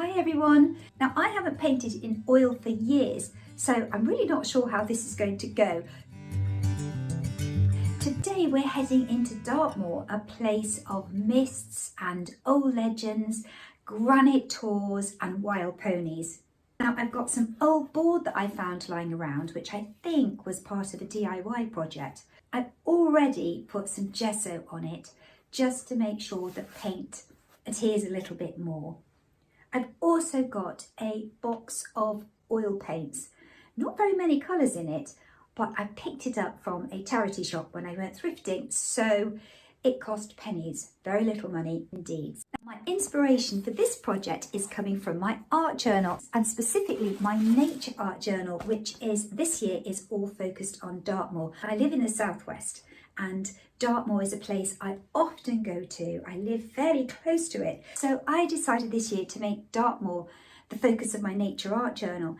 Hi everyone! Now I haven't painted in oil for years, so I'm really not sure how this is going to go. Today we're heading into Dartmoor, a place of mists and old legends, granite tours and wild ponies. Now I've got some old board that I found lying around, which I think was part of a DIY project. I've already put some gesso on it just to make sure the paint adheres a little bit more. I've also got a box of oil paints. Not very many colours in it, but I picked it up from a charity shop when I went thrifting, so it cost pennies, very little money indeed. Now, my inspiration for this project is coming from my art journal, and specifically my nature art journal, which is this year is all focused on Dartmoor. I live in the southwest, and Dartmoor is a place I often go to. I live fairly close to it. So I decided this year to make Dartmoor the focus of my nature art journal.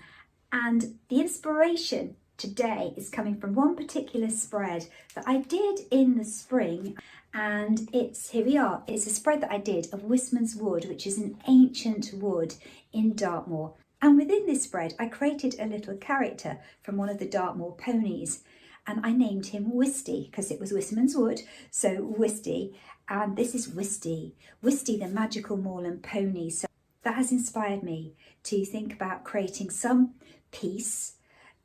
And the inspiration today is coming from one particular spread that I did in the spring. And here we are. It's a spread that I did of Wistman's wood, which is an ancient wood in Dartmoor. And within this spread, I created a little character from one of the Dartmoor ponies. And I named him Wisty because it was Wistman's wood, so Wisty. And this is Wisty the magical moorland pony. So that has inspired me to think about creating some piece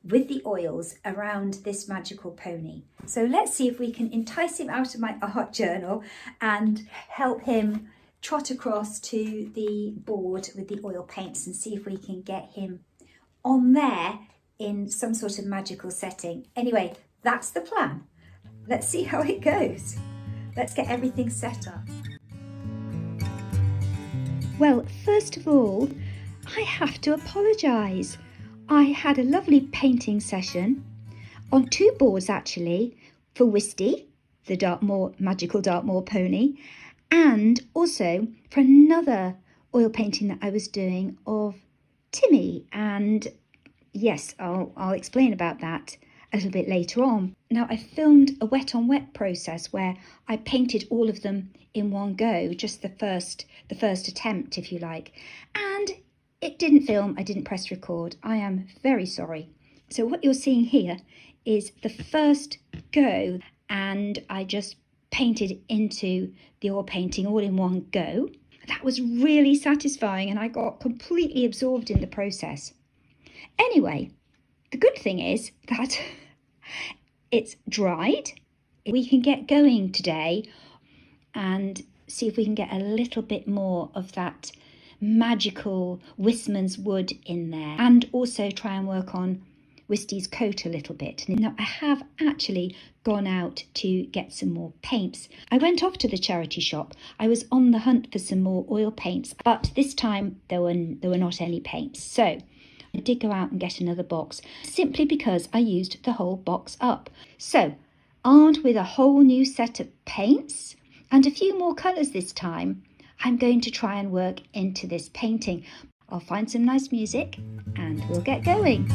with the oils around this magical pony. So let's see if we can entice him out of my art journal and help him trot across to the board with the oil paints and see if we can get him on there in some sort of magical setting. Anyway, that's the plan. Let's see how it goes. Let's get everything set up. Well, first of all, I have to apologise. I had a lovely painting session on two boards actually, for Wisty, the magical Dartmoor pony, and also for another oil painting that I was doing of Timmy. And yes, I'll explain about that a little bit later on. Now I filmed a wet on wet process where I painted all of them in one go, just the first attempt, if you like, and it didn't film. I didn't press record. I am very sorry. So what you're seeing here is the first go, and I just painted into the oil painting all in one go. That was really satisfying and I got completely absorbed in the process. Anyway, the good thing is that it's dried. We can get going today and see if we can get a little bit more of that magical Wistman's wood in there, and also try and work on Wisty's coat a little bit. Now I have actually gone out to get some more paints. I went off to the charity shop. I was on the hunt for some more oil paints, but this time there were not any paints. So I did go out and get another box, simply because I used the whole box up. So, armed with a whole new set of paints and a few more colours this time, I'm going to try and work into this painting. I'll find some nice music and we'll get going.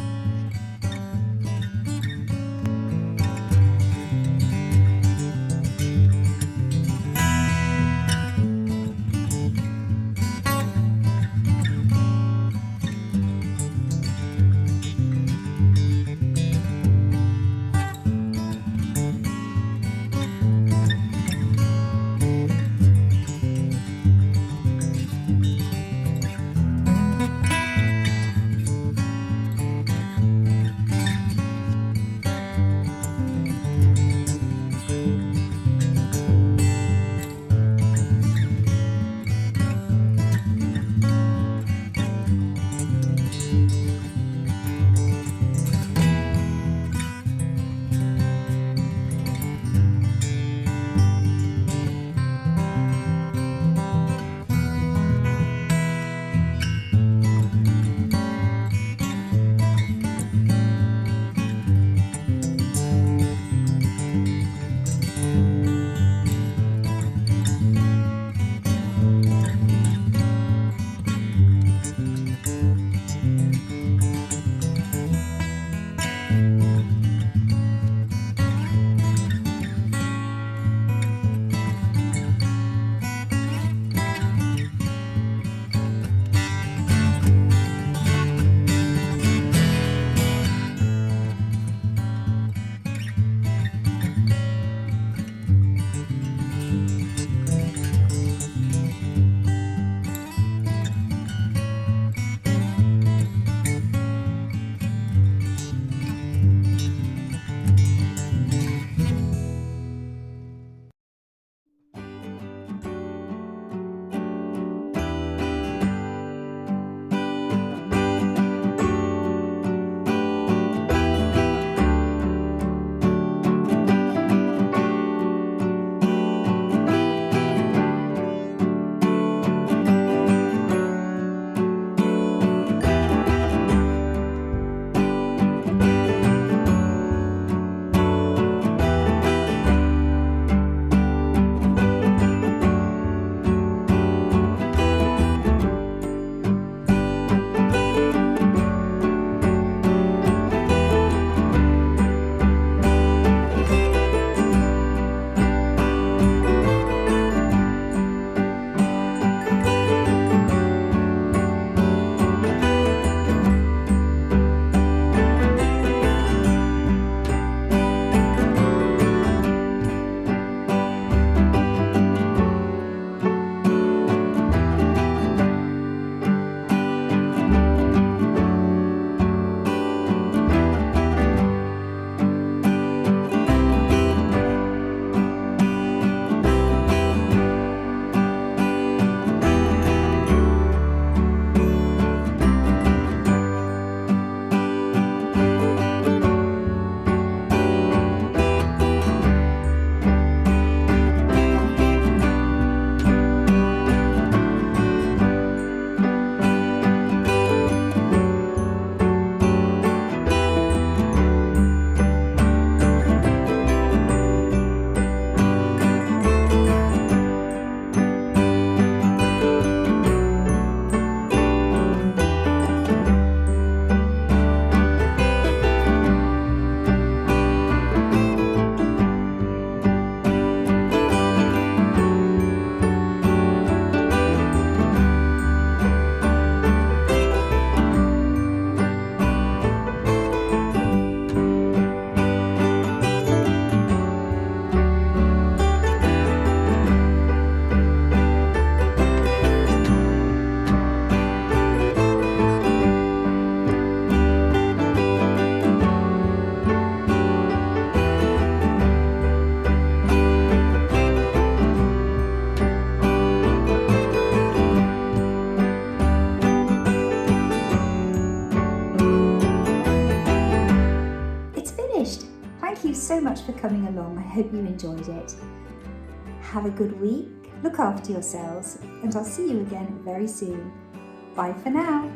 so much for coming along. I hope you enjoyed it. Have a good week, look after yourselves, and I'll see you again very soon. Bye for now.